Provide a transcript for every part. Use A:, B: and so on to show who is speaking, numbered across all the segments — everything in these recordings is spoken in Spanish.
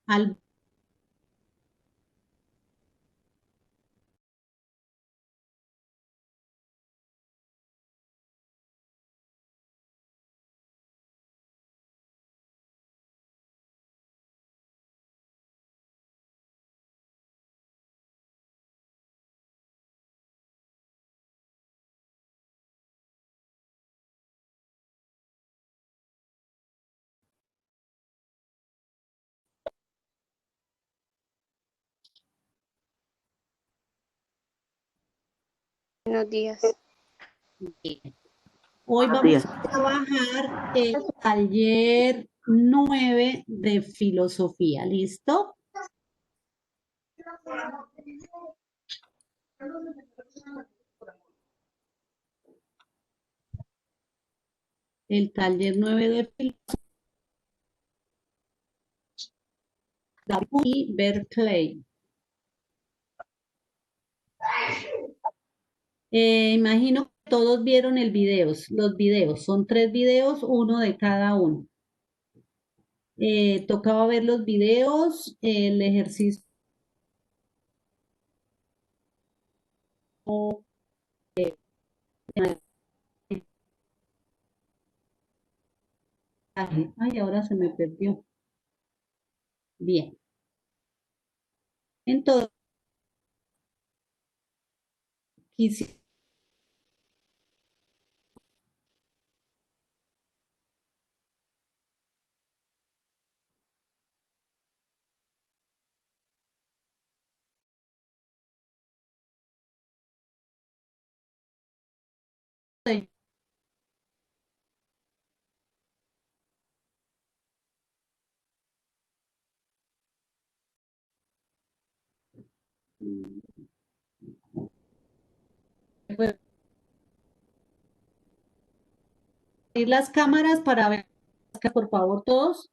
A: Al,
B: Buenos días.
A: Hoy
C: Buenos
A: vamos
C: días.
A: a trabajar el taller 9 de filosofía. ¿Listo? El taller 9 de filosofía y Berkeley. Imagino que todos vieron el video, los videos. Son 3 videos, uno de cada uno. Tocaba ver los videos, el ejercicio. Ay, ahora se me perdió. Bien. Entonces, quisiera abrir las cámaras para ver, por favor, todos.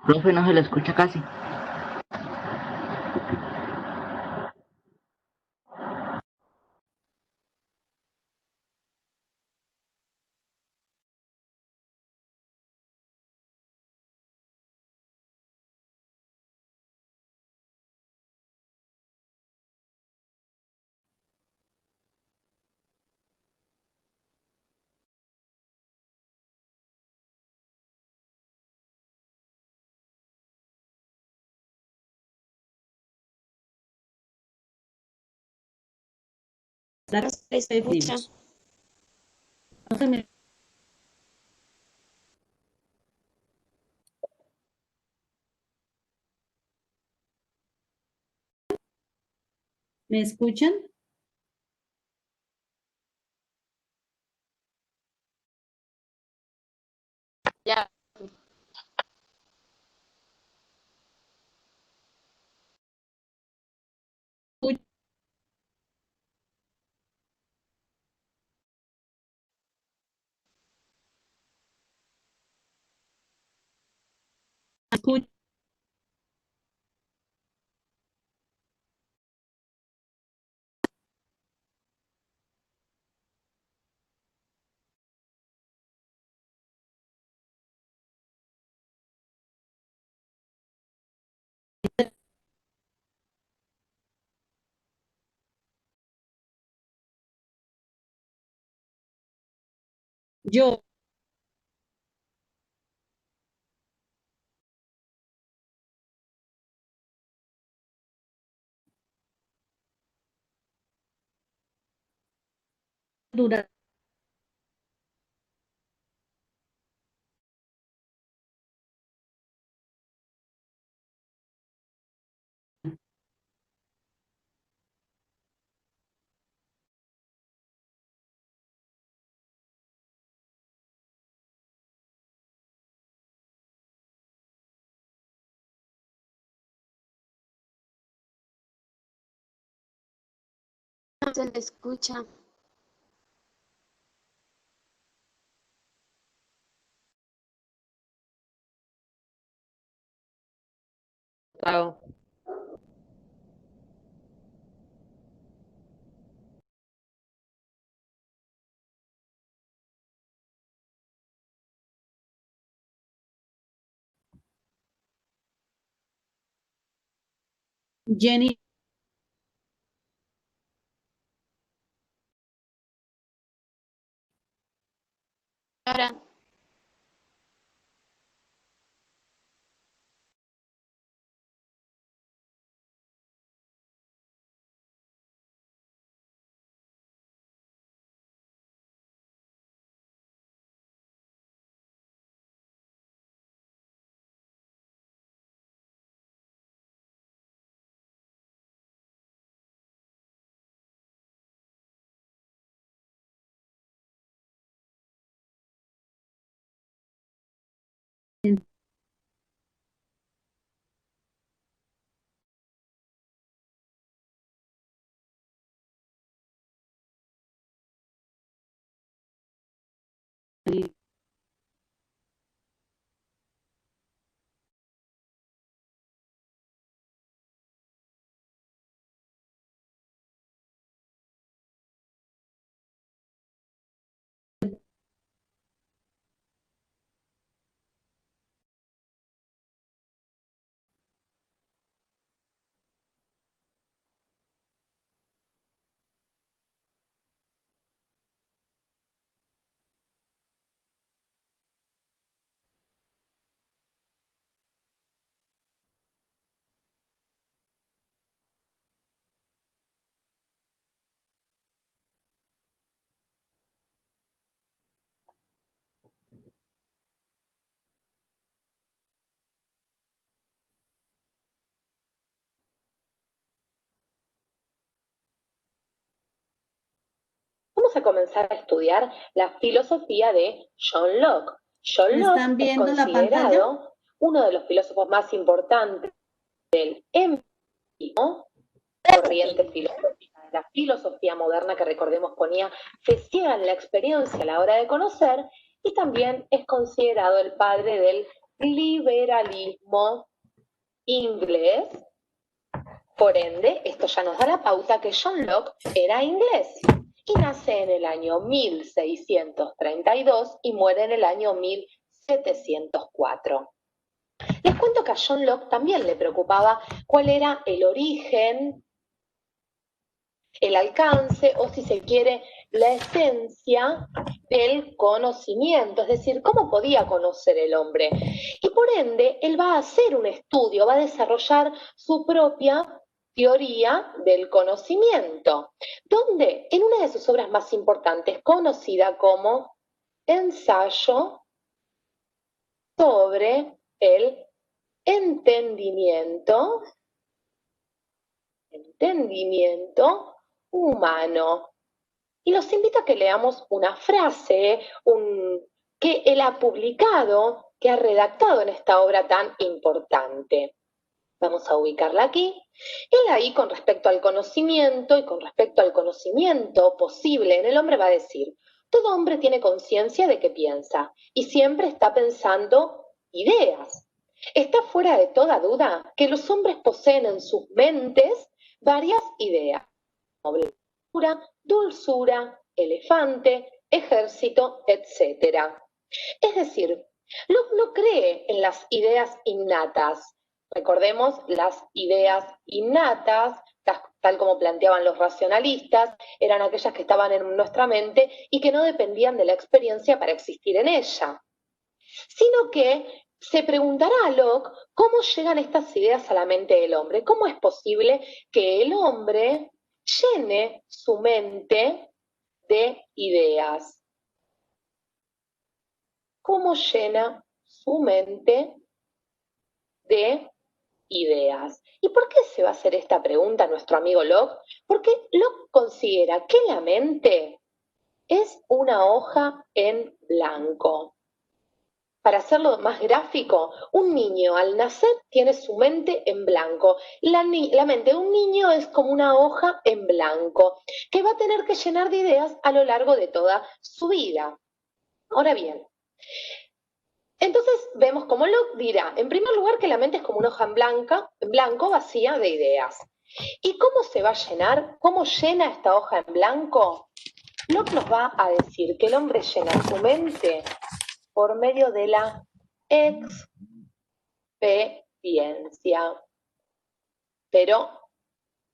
C: Profe, no se le escucha casi.
B: No se escucha.
A: No se me, ¿me escuchan?
B: Ya.
A: Escuchan. Yo, durante
B: No se le escucha.
C: Chao.
A: Jenny,
B: Ahora,
D: Vamos a comenzar a estudiar la filosofía de John Locke. John Locke
A: ¿están
D: es
A: viendo la pantalla?
D: considerado uno de los filósofos más importantes del empirismo, corriente filosófica de la filosofía moderna que recordemos ponía fe ciega en la experiencia a la hora de conocer, y también es considerado el padre del liberalismo inglés. Por ende, esto ya nos da la pauta que John Locke era inglés y nace en el año 1632 y muere en el año 1704. Les cuento que a John Locke también le preocupaba cuál era el origen, el alcance o, si se quiere, la esencia del conocimiento, es decir, cómo podía conocer el hombre. Y por ende, él va a hacer un estudio, va a desarrollar su propia teoría del conocimiento, donde en una de sus obras más importantes, conocida como Ensayo sobre el entendimiento, entendimiento humano. Y los invito a que leamos una frase que él ha publicado, que ha redactado en esta obra tan importante. Vamos a ubicarla aquí. Él ahí, con respecto al conocimiento y con respecto al conocimiento posible en el hombre, va a decir: todo hombre tiene conciencia de que piensa y siempre está pensando ideas. Está fuera de toda duda que los hombres poseen en sus mentes varias ideas: dulzura, elefante, ejército, etc. Es decir, Locke no cree en las ideas innatas. Recordemos, las ideas innatas tal como planteaban los racionalistas, eran aquellas que estaban en nuestra mente y que no dependían de la experiencia para existir en ella, sino que se preguntará a Locke cómo llegan estas ideas a la mente del hombre, cómo es posible que el hombre llene su mente de ideas. ¿Cómo llena su mente de ideas? ¿Y por qué se va a hacer esta pregunta a nuestro amigo Locke? Porque Locke considera que la mente es una hoja en blanco. Para hacerlo más gráfico, un niño al nacer tiene su mente en blanco. La mente de un niño es como una hoja en blanco que va a tener que llenar de ideas a lo largo de toda su vida. Ahora bien, entonces vemos como Locke dirá, en primer lugar, que la mente es como una hoja en blanco vacía de ideas. ¿Y cómo se va a llenar? ¿Cómo llena esta hoja en blanco? Locke nos va a decir que el hombre llena su mente por medio de la experiencia. Pero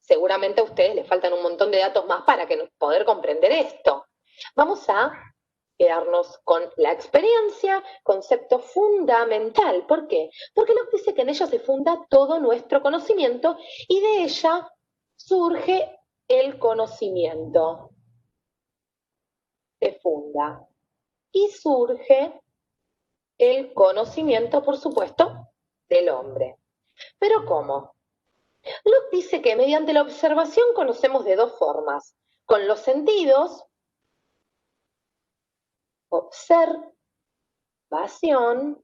D: seguramente a ustedes les faltan un montón de datos más para poder comprender esto. Vamos a quedarnos con la experiencia, concepto fundamental. ¿Por qué? Porque Locke dice que en ella se funda todo nuestro conocimiento y de ella surge el conocimiento. Se funda y surge el conocimiento, por supuesto, del hombre. ¿Pero cómo? Locke dice que mediante la observación conocemos de dos formas. Con los sentidos, observación,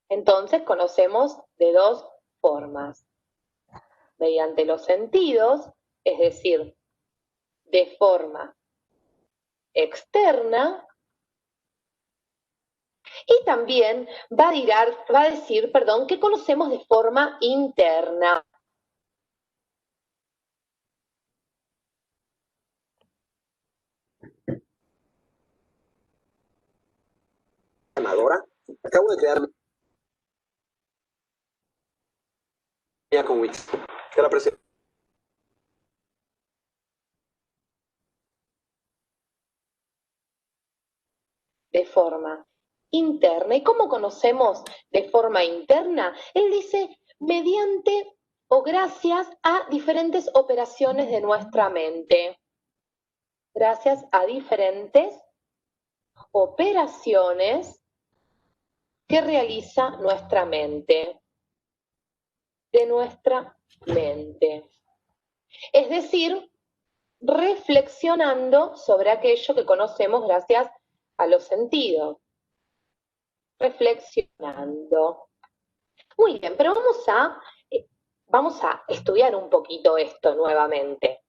D: entonces conocemos de dos formas. Mediante los sentidos, es decir, de forma externa, y también va a decir, que conocemos de forma interna.
E: Acabo de crear con Wix. Que la presento.
D: De forma interna. ¿Y cómo conocemos de forma interna? Él dice, mediante o gracias a diferentes operaciones de nuestra mente. Gracias a diferentes operaciones que realiza nuestra mente. De nuestra mente. Es decir, reflexionando sobre aquello que conocemos gracias a los sentidos. Reflexionando. Muy bien, pero vamos a estudiar un poquito esto nuevamente.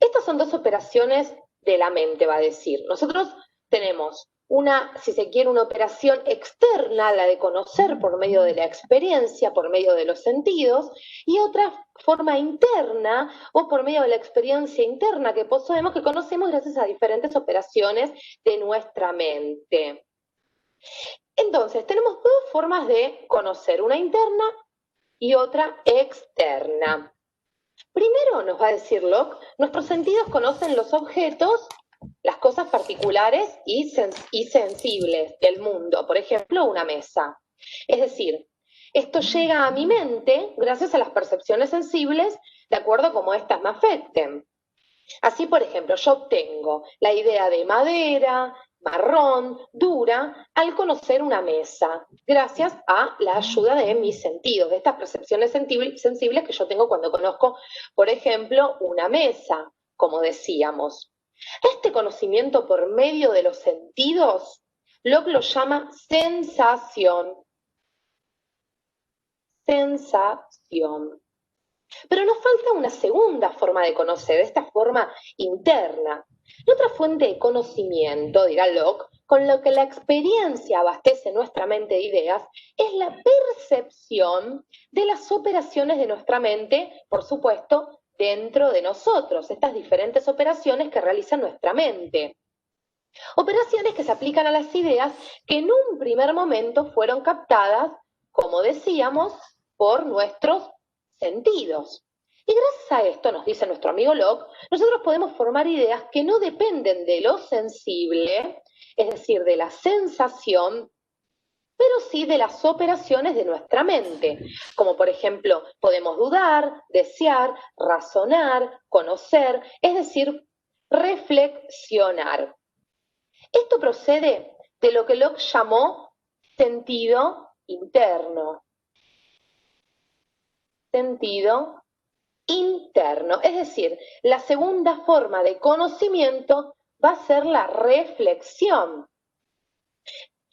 D: Estas son dos operaciones de la mente, va a decir. Nosotros tenemos si se quiere, una operación externa, la de conocer por medio de la experiencia, por medio de los sentidos, y otra forma interna o por medio de la experiencia interna que poseemos, que conocemos gracias a diferentes operaciones de nuestra mente. Entonces, tenemos dos formas de conocer, una interna y otra externa. Primero, nos va a decir Locke, nuestros sentidos conocen los objetos, las cosas particulares y sensibles del mundo, por ejemplo, una mesa. Es decir, esto llega a mi mente gracias a las percepciones sensibles de acuerdo a cómo éstas me afecten. Así, por ejemplo, yo obtengo la idea de madera, marrón, dura, al conocer una mesa, gracias a la ayuda de mis sentidos, de estas percepciones sensibles que yo tengo cuando conozco, por ejemplo, una mesa, como decíamos. Este conocimiento por medio de los sentidos, Locke lo llama sensación. Sensación. Pero nos falta una segunda forma de conocer, esta forma interna. Y otra fuente de conocimiento, dirá Locke, con lo que la experiencia abastece nuestra mente de ideas, es la percepción de las operaciones de nuestra mente, por supuesto, dentro de nosotros, estas diferentes operaciones que realiza nuestra mente. Operaciones que se aplican a las ideas que en un primer momento fueron captadas, como decíamos, por nuestros sentidos. Y gracias a esto, nos dice nuestro amigo Locke, nosotros podemos formar ideas que no dependen de lo sensible, es decir, de la sensación, pero sí de las operaciones de nuestra mente, como por ejemplo, podemos dudar, desear, razonar, conocer, es decir, reflexionar. Esto procede de lo que Locke llamó sentido interno. Sentido interno, es decir, la segunda forma de conocimiento va a ser la reflexión.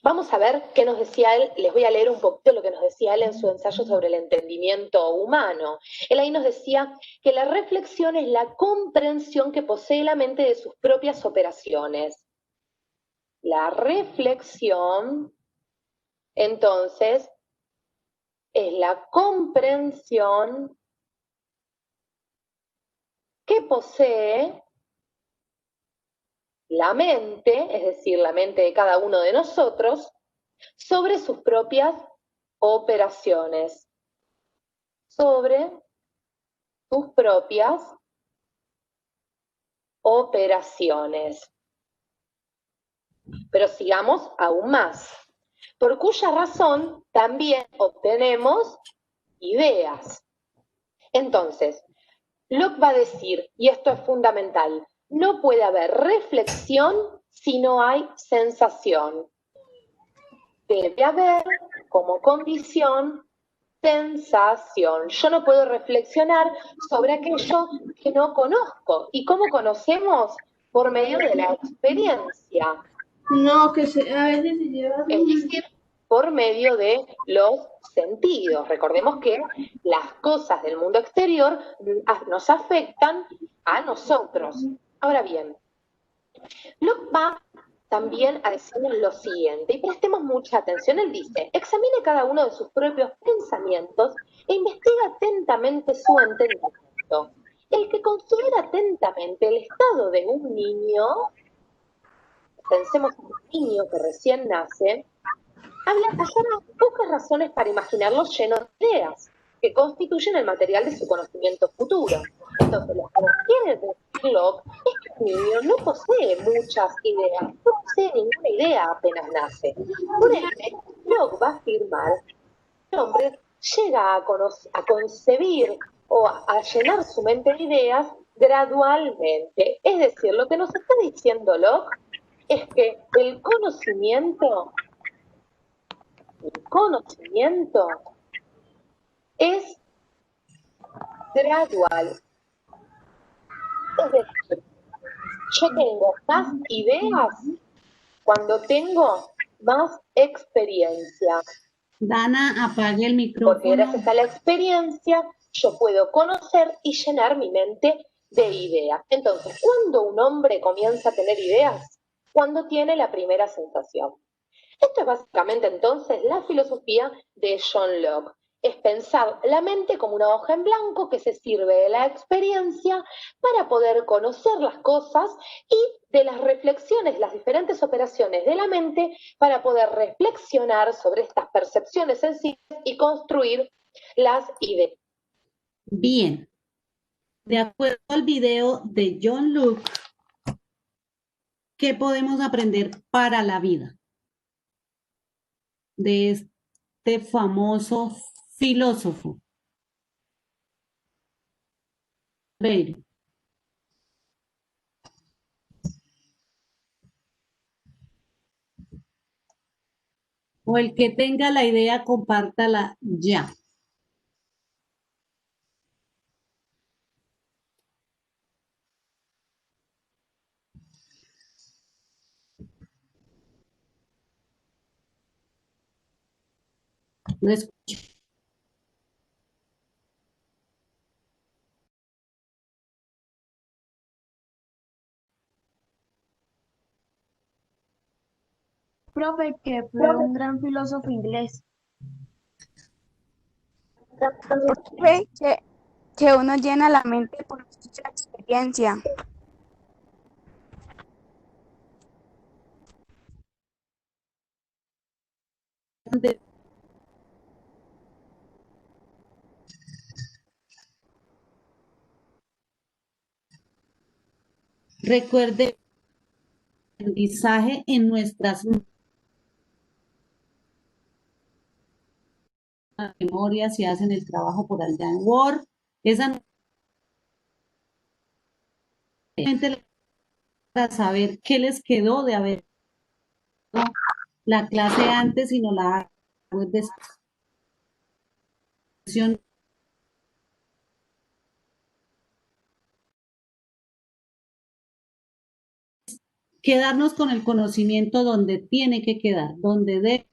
D: Vamos a ver qué nos decía él, les voy a leer un poquito lo que nos decía él en su ensayo sobre el entendimiento humano. Él ahí nos decía que la reflexión es la comprensión que posee la mente de sus propias operaciones. La reflexión, entonces, es la comprensión que posee la mente, es decir, la mente de cada uno de nosotros, sobre sus propias operaciones, sobre sus propias operaciones. Pero sigamos aún más, por cuya razón también obtenemos ideas. Entonces, Locke va a decir, y esto es fundamental, no puede haber reflexión si no hay sensación. Debe haber como condición sensación. Yo no puedo reflexionar sobre aquello que no conozco. ¿Y cómo conocemos? Por medio de la experiencia.
F: No, a veces se lleva.
D: Es decir, por medio de los sentidos. Recordemos que las cosas del mundo exterior nos afectan a nosotros. Ahora bien, Locke va también a decirnos lo siguiente, y prestemos mucha atención. Él dice, examine cada uno de sus propios pensamientos e investiga atentamente su entendimiento. El que considera atentamente el estado de un niño, pensemos en un niño que recién nace, hallará pocas razones para imaginarlo lleno de ideas, que constituyen el material de su conocimiento futuro. Entonces, lo que nos quiere decir Locke es que el niño no posee muchas ideas, no posee ninguna idea apenas nace. Por ende, Locke va a afirmar que el hombre llega a concebir o a llenar su mente de ideas gradualmente. Es decir, lo que nos está diciendo Locke es que el conocimiento es gradual. Es decir, yo tengo más ideas cuando tengo más experiencia.
A: Dana, apague el
D: Porque
A: micrófono.
D: gracias a la experiencia yo puedo conocer y llenar mi mente de ideas. Entonces, ¿cuándo un hombre comienza a tener ideas? Cuando tiene la primera sensación. Esto es básicamente entonces la filosofía de John Locke. Es pensar la mente como una hoja en blanco que se sirve de la experiencia para poder conocer las cosas y de las reflexiones, las diferentes operaciones de la mente para poder reflexionar sobre estas percepciones sensibles y construir las ideas.
A: Bien, de acuerdo al video de John Locke, ¿qué podemos aprender para la vida de este famoso filósofo? Freire. O el que tenga la idea, compártala ya. No escucho.
F: Profe, que fue un gran filósofo inglés.
G: Profe, que uno llena la mente por mucha experiencia.
A: Recuerde aprendizaje en nuestras memorias y hacen el trabajo por allá en Word. Esa para saber qué les quedó de haber la clase antes, sino la descripción. Quedarnos con el conocimiento donde tiene que quedar, donde debe.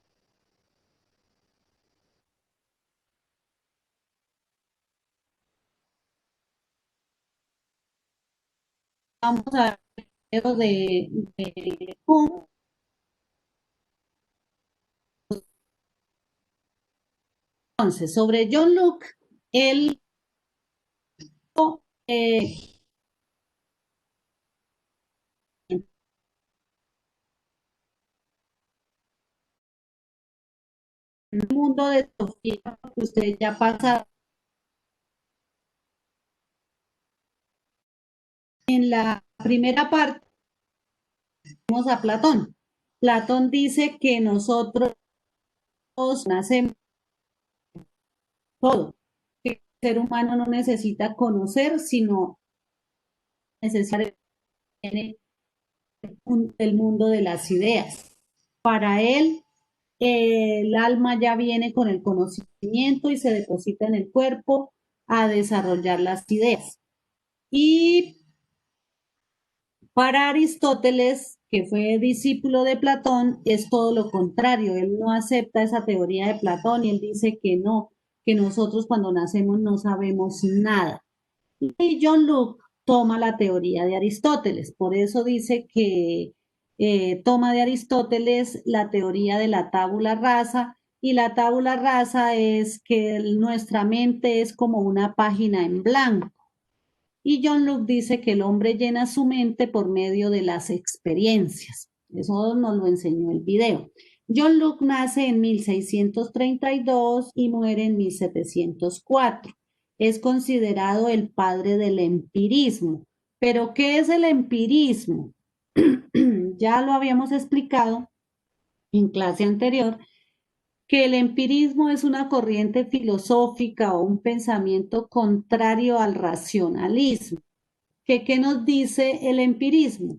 A: Vamos a ver de entonces, sobre John Locke, él eh, en el mundo de Sofía, que usted ya pasa en la primera parte, vemos a Platón. Platón dice que nosotros nacemos todo, que el ser humano no necesita conocer, sino necesita el mundo de las ideas. Para él, el alma ya viene con el conocimiento y se deposita en el cuerpo a desarrollar las ideas. Y para Aristóteles, que fue discípulo de Platón, es todo lo contrario. Él no acepta esa teoría de Platón y él dice que no, que nosotros cuando nacemos no sabemos nada. Y John Locke toma la teoría de Aristóteles, por eso dice que toma de Aristóteles la teoría de la tabula rasa, y la tabula rasa es que nuestra mente es como una página en blanco. Y John Locke dice que el hombre llena su mente por medio de las experiencias. Eso nos lo enseñó el video. John Locke nace en 1632 y muere en 1704. Es considerado el padre del empirismo. ¿Pero qué es el empirismo? Ya lo habíamos explicado en clase anterior, que el empirismo es una corriente filosófica o un pensamiento contrario al racionalismo. ¿Qué nos dice el empirismo?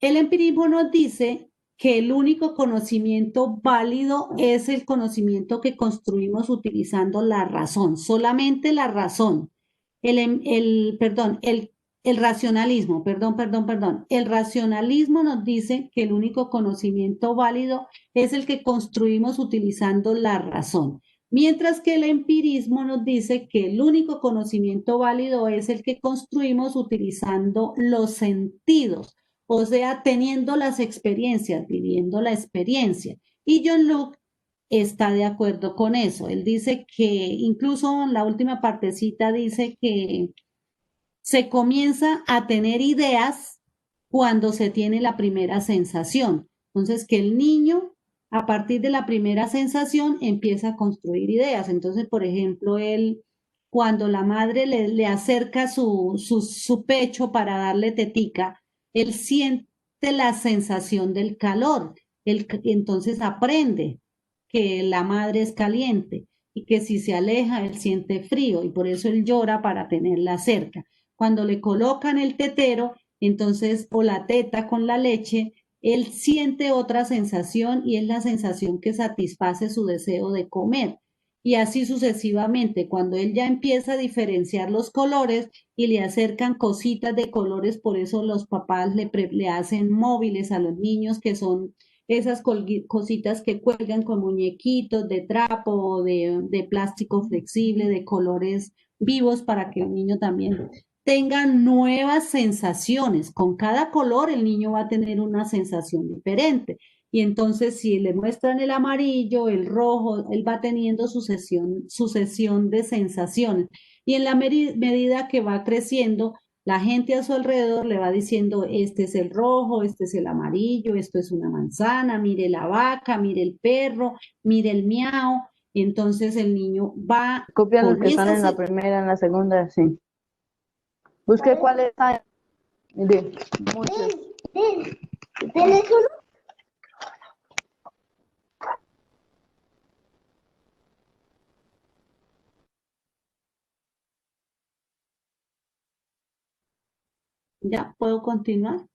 A: El empirismo nos dice que el único conocimiento válido es el conocimiento que construimos utilizando la razón, solamente la razón. El racionalismo, el racionalismo nos dice que el único conocimiento válido es el que construimos utilizando la razón, mientras que el empirismo nos dice que el único conocimiento válido es el que construimos utilizando los sentidos, o sea, teniendo las experiencias, viviendo la experiencia. Y John Locke está de acuerdo con eso. Él dice que, incluso en la última partecita dice que se comienza a tener ideas cuando se tiene la primera sensación. Entonces, que el niño, a partir de la primera sensación, empieza a construir ideas. Entonces, por ejemplo, él, cuando la madre le acerca su pecho para darle tetica, él siente la sensación del calor. Entonces aprende que la madre es caliente y que si se aleja, él siente frío y por eso él llora para tenerla cerca. Cuando le colocan el tetero, entonces, o la teta con la leche, él siente otra sensación y es la sensación que satisface su deseo de comer. Y así sucesivamente, cuando él ya empieza a diferenciar los colores y le acercan cositas de colores, por eso los papás le hacen móviles a los niños, que son esas cositas que cuelgan con muñequitos de trapo o de plástico flexible, de colores vivos, para que el niño también tenga nuevas sensaciones. Con cada color el niño va a tener una sensación diferente. Y entonces si le muestran el amarillo, el rojo, él va teniendo sucesión de sensaciones. Y en la medida que va creciendo, la gente a su alrededor le va diciendo, este es el rojo, este es el amarillo, esto es una manzana, mire la vaca, mire el perro, mire el miau. Y entonces el niño va
C: Copia los
A: con
C: que están
A: esa
C: en la primera, en la segunda, sí. Busque cuál está De muchas.
A: ¿Ya puedo continuar?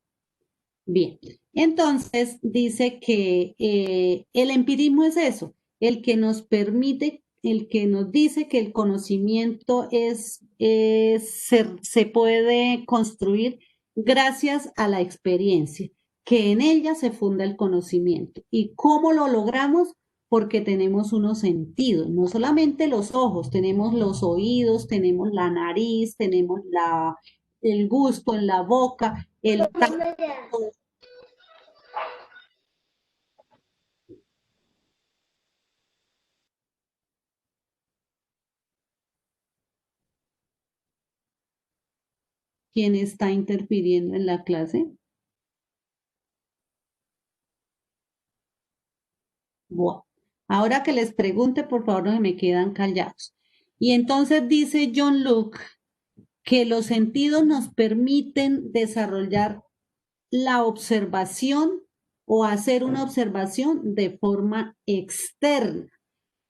A: Bien, entonces dice que el empirismo es eso, el que nos permite, el que nos dice que el conocimiento se puede construir gracias a la experiencia, que en ella se funda el conocimiento. ¿Y cómo lo logramos? Porque tenemos unos sentidos, no solamente los ojos, tenemos los oídos, tenemos la nariz, tenemos el gusto en la boca, el tacto. ¿Quién está interfiriendo en la clase? Bueno, ahora que les pregunte, por favor, no se me quedan callados. Y entonces dice John Locke que los sentidos nos permiten desarrollar la observación o hacer una observación de forma externa.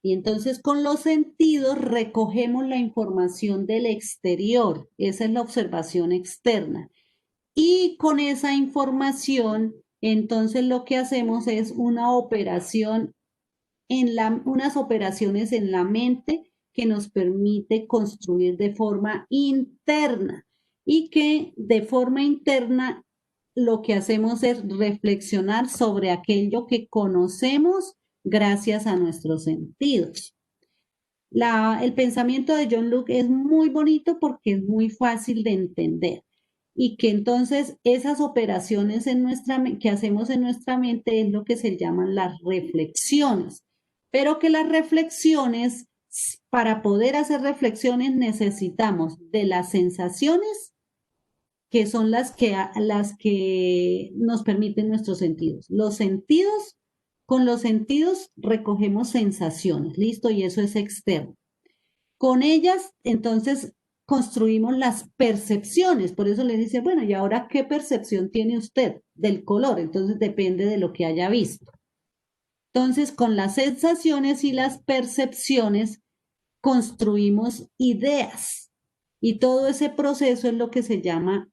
A: Y entonces con los sentidos recogemos la información del exterior. Esa es la observación externa. Y con esa información, entonces lo que hacemos es unas operaciones en la mente que nos permite construir de forma interna y que de forma interna lo que hacemos es reflexionar sobre aquello que conocemos gracias a nuestros sentidos. El pensamiento de John Locke es muy bonito porque es muy fácil de entender y que entonces esas operaciones que hacemos en nuestra mente es lo que se llaman las reflexiones, pero que las reflexiones, para poder hacer reflexiones necesitamos de las sensaciones que son las que nos permiten nuestros sentidos. Con los sentidos recogemos sensaciones, listo, y eso es externo. Con ellas, entonces, construimos las percepciones. Por eso le dice, bueno, ¿y ahora qué percepción tiene usted del color? Entonces depende de lo que haya visto. Entonces, con las sensaciones y las percepciones construimos ideas. Y todo ese proceso es lo que se llaman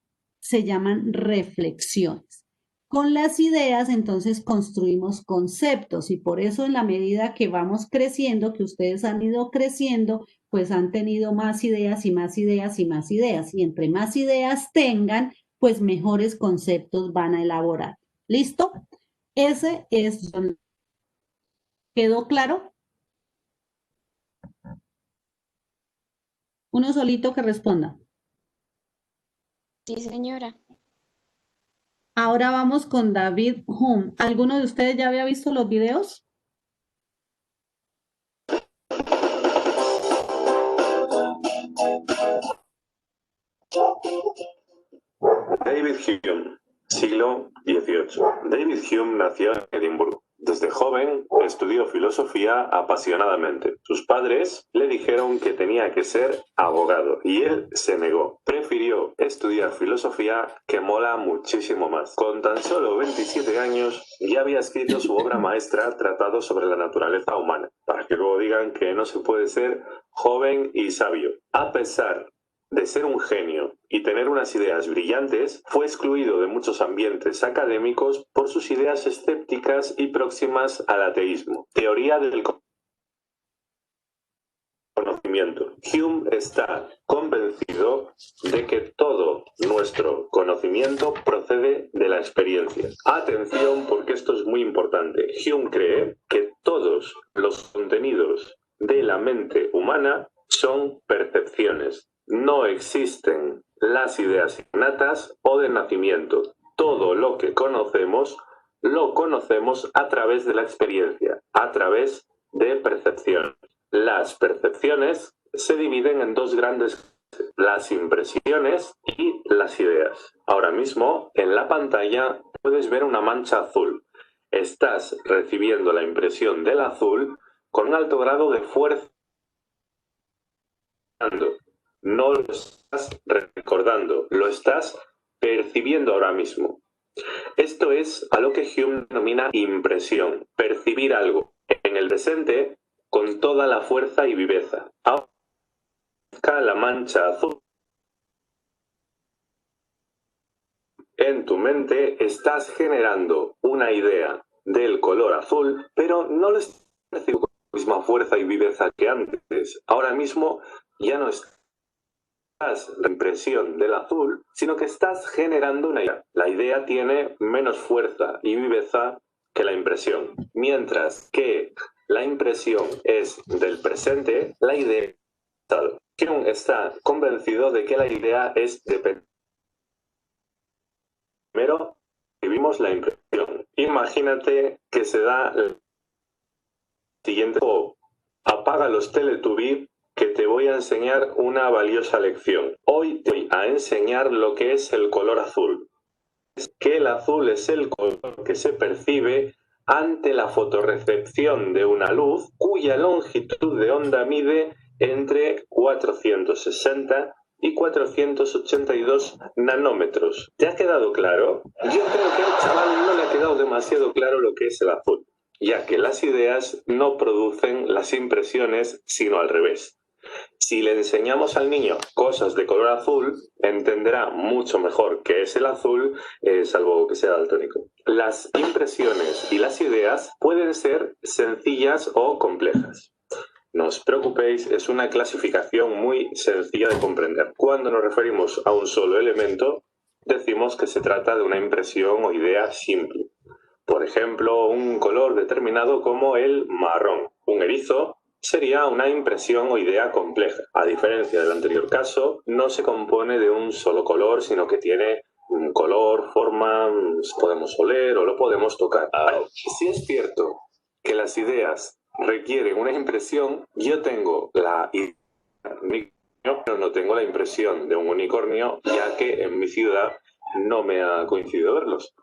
A: reflexiones. Con las ideas, entonces, construimos conceptos y por eso en la medida que vamos creciendo, que ustedes han ido creciendo, pues han tenido más ideas y más ideas y más ideas. Y entre más ideas tengan, pues mejores conceptos van a elaborar. ¿Listo? Ese es... ¿Quedó claro? Uno solito que responda.
B: Sí, señora.
A: Ahora vamos con David Hume. ¿Alguno de ustedes ya había visto los videos?
H: David Hume, siglo XVIII. David Hume nació en Edimburgo. Desde joven estudió filosofía apasionadamente. Sus padres le dijeron que tenía que ser abogado y él se negó. Prefirió estudiar filosofía, que mola muchísimo más. Con tan solo 27 años ya había escrito su obra maestra, Tratado sobre la naturaleza humana, para que luego digan que no se puede ser joven y sabio. A pesar de ser un genio y tener unas ideas brillantes, fue excluido de muchos ambientes académicos por sus ideas escépticas y próximas al ateísmo. Teoría del conocimiento. Hume está convencido de que todo nuestro conocimiento procede de la experiencia. Atención, porque esto es muy importante. Hume cree que todos los contenidos de la mente humana son percepciones. No existen las ideas innatas o de nacimiento. Todo lo que conocemos, lo conocemos a través de la experiencia, a través de percepciones. Las percepciones se dividen en dos grandes, las impresiones y las ideas. Ahora mismo, en la pantalla, puedes ver una mancha azul. Estás recibiendo la impresión del azul con un alto grado de fuerza. No lo estás recordando, lo estás percibiendo ahora mismo. Esto es a lo que Hume denomina impresión, percibir algo en el presente con toda la fuerza y viveza. Ahora la mancha azul en tu mente, estás generando una idea del color azul, pero no lo estás percibiendo con la misma fuerza y viveza que antes. Ahora mismo ya no estás la impresión del azul, sino que estás generando una idea. La idea tiene menos fuerza y viveza que la impresión. Mientras que la impresión es del presente, la idea es del pasado. Hume está convencido de que la idea es dependiente. Primero, vivimos la impresión. Imagínate que se da el siguiente: apaga los Teletubbies, que te voy a enseñar una valiosa lección. Hoy te voy a enseñar lo que es el color azul. Es que el azul es el color que se percibe ante la fotorrecepción de una luz cuya longitud de onda mide entre 460 y 482 nanómetros. ¿Te ha quedado claro? Yo creo que al chaval no le ha quedado demasiado claro lo que es el azul, ya que las ideas no producen las impresiones, sino al revés. Si le enseñamos al niño cosas de color azul, entenderá mucho mejor qué es el azul, salvo que sea daltónico. Las impresiones y las ideas pueden ser sencillas o complejas. No os preocupéis, es una clasificación muy sencilla de comprender. Cuando nos referimos a un solo elemento, decimos que se trata de una impresión o idea simple. Por ejemplo, un color determinado como el marrón. Un erizo sería una impresión o idea compleja. A diferencia del anterior caso, no se compone de un solo color, sino que tiene un color, forma, podemos oler o lo podemos tocar. Si es cierto que las ideas requieren una impresión, yo tengo la idea de un unicornio, pero no tengo la impresión de un unicornio, ya que en mi ciudad no me ha coincidido verlos.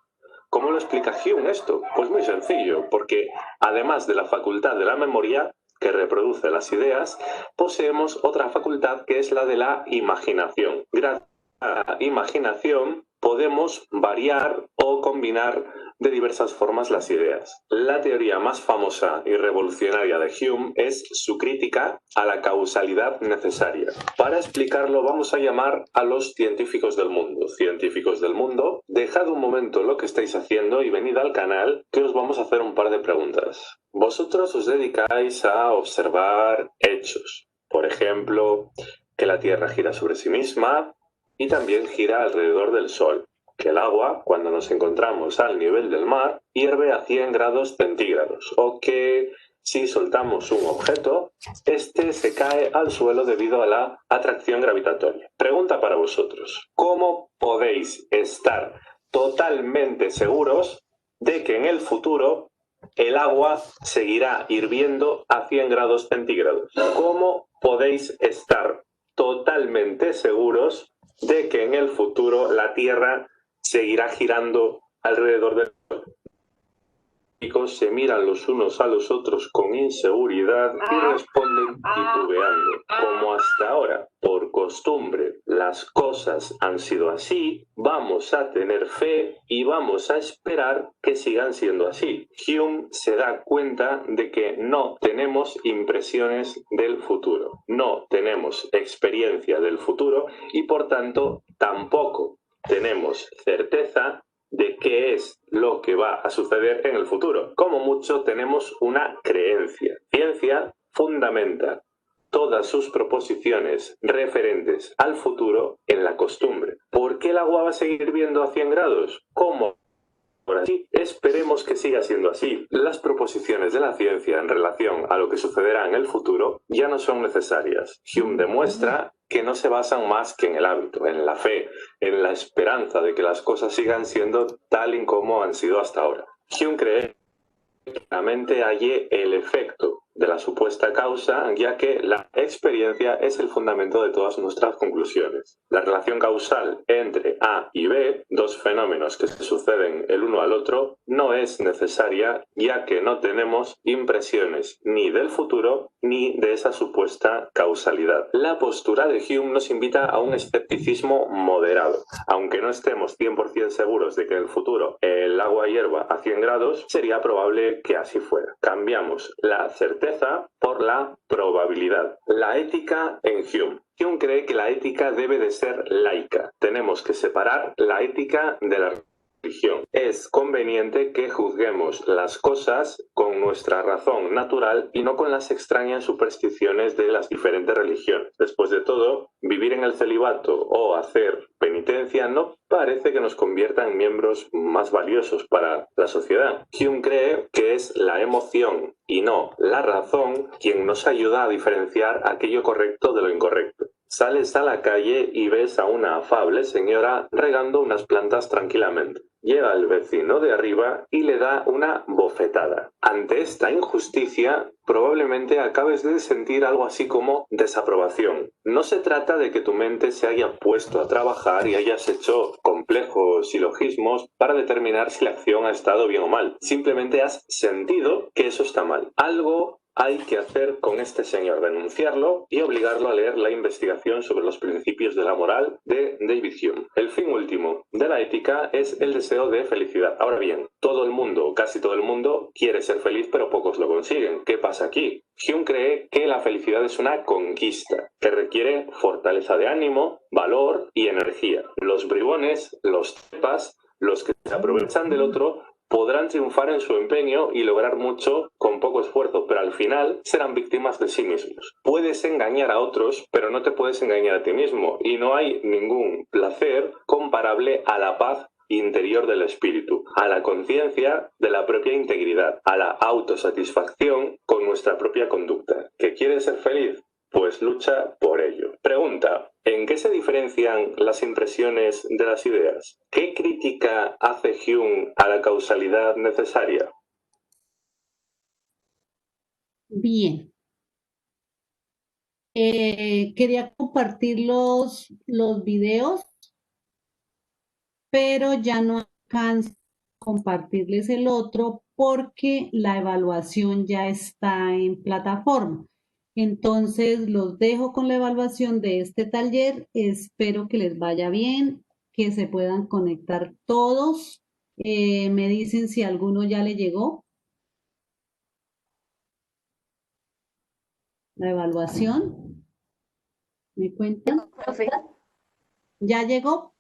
H: ¿Cómo lo explica Hume esto? Pues muy sencillo, porque además de la facultad de la memoria, que reproduce las ideas, poseemos otra facultad que es la de la imaginación. Gracias a la imaginación podemos variar o combinar de diversas formas las ideas. La teoría más famosa y revolucionaria de Hume es su crítica a la causalidad necesaria. Para explicarlo vamos a llamar a los científicos del mundo. Científicos del mundo, dejad un momento lo que estáis haciendo y venid al canal, que os vamos a hacer un par de preguntas. Vosotros os dedicáis a observar hechos. Por ejemplo, que la Tierra gira sobre sí misma y también gira alrededor del Sol. Que el agua, cuando nos encontramos al nivel del mar, hierve a 100 grados centígrados. O que si soltamos un objeto, este se cae al suelo debido a la atracción gravitatoria. Pregunta para vosotros: ¿cómo podéis estar totalmente seguros de que en el futuro el agua seguirá hirviendo a 100 grados centígrados? ¿Cómo podéis estar totalmente seguros de que en el futuro la Tierra seguirá girando alrededor del Sol? Los se miran los unos a los otros con inseguridad y responden titubeando, como hasta ahora. Por costumbre, las cosas han sido así, vamos a tener fe y vamos a esperar que sigan siendo así. Hume se da cuenta de que no tenemos impresiones del futuro, no tenemos experiencia del futuro y por tanto tampoco tenemos certeza de qué es lo que va a suceder en el futuro. Como mucho tenemos una creencia. Ciencia fundamenta todas sus proposiciones referentes al futuro en la costumbre. ¿Por qué el agua va a seguir hirviendo a 100 grados? ¿Cómo? Por así, esperemos que siga siendo así. Las proposiciones de la ciencia en relación a lo que sucederá en el futuro ya no son necesarias. Hume demuestra que no se basan más que en el hábito, en la fe, en la esperanza de que las cosas sigan siendo tal y como han sido hasta ahora. Hume cree que la mente halle el efecto de la supuesta causa, ya que la experiencia es el fundamento de todas nuestras conclusiones. La relación causal entre A y B, dos fenómenos que se suceden el uno al otro, no es necesaria, ya que no tenemos impresiones ni del futuro ni de esa supuesta causalidad. La postura de Hume nos invita a un escepticismo moderado. Aunque no estemos 100% seguros de que en el futuro el agua hierva a 100 grados, sería probable que así fuera. Cambiamos la certeza por la probabilidad. La ética en Hume. Hume cree que la ética debe de ser laica. Tenemos que separar la ética de la religión. Es conveniente que juzguemos las cosas con nuestra razón natural y no con las extrañas supersticiones de las diferentes religiones. Después de todo, vivir en el celibato o hacer penitencia no parece que nos convierta en miembros más valiosos para la sociedad. Hume cree que es la emoción y no la razón quien nos ayuda a diferenciar aquello correcto de lo incorrecto. Sales a la calle y ves a una afable señora regando unas plantas tranquilamente. Llega al vecino de arriba y le da una bofetada. Ante esta injusticia, probablemente acabes de sentir algo así como desaprobación. No se trata de que tu mente se haya puesto a trabajar y hayas hecho complejos silogismos para determinar si la acción ha estado bien o mal. Simplemente has sentido que eso está mal. Algo hay que hacer con este señor, denunciarlo y obligarlo a leer la investigación sobre los principios de la moral de David Hume. El fin último de la ética es el deseo de felicidad. Ahora bien, todo el mundo, casi todo el mundo, quiere ser feliz, pero pocos lo consiguen. ¿Qué pasa aquí? Hume cree que la felicidad es una conquista que requiere fortaleza de ánimo, valor y energía. Los bribones, los cepas, los que se aprovechan del otro, podrán triunfar en su empeño y lograr mucho con poco esfuerzo, pero al final serán víctimas de sí mismos. Puedes engañar a otros, pero no te puedes engañar a ti mismo, y no hay ningún placer comparable a la paz interior del espíritu, a la conciencia de la propia integridad, a la autosatisfacción con nuestra propia conducta. ¿Que quieres ser feliz? Pues lucha por ello. Pregunta: ¿en qué se diferencian las impresiones de las ideas? ¿Qué crítica hace Hume a la causalidad necesaria?
A: Bien. Quería compartir los videos, pero ya no alcanzo a compartirles el otro porque la evaluación ya está en plataforma. Entonces los dejo con la evaluación de este taller. Espero que les vaya bien, que se puedan conectar todos. Me dicen si alguno ya le llegó la evaluación. ¿Me cuentan?
B: Profe.
A: ¿Ya llegó,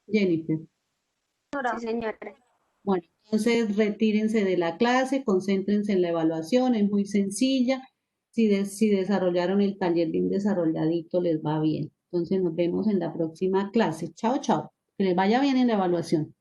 A: Jennifer?
B: Sí, señora.
A: Bueno, entonces retírense de la clase, concéntrense en la evaluación, es muy sencilla. Si desarrollaron el taller bien desarrolladito, les va bien. Entonces nos vemos en la próxima clase. Chao, chao. Que les vaya bien en la evaluación.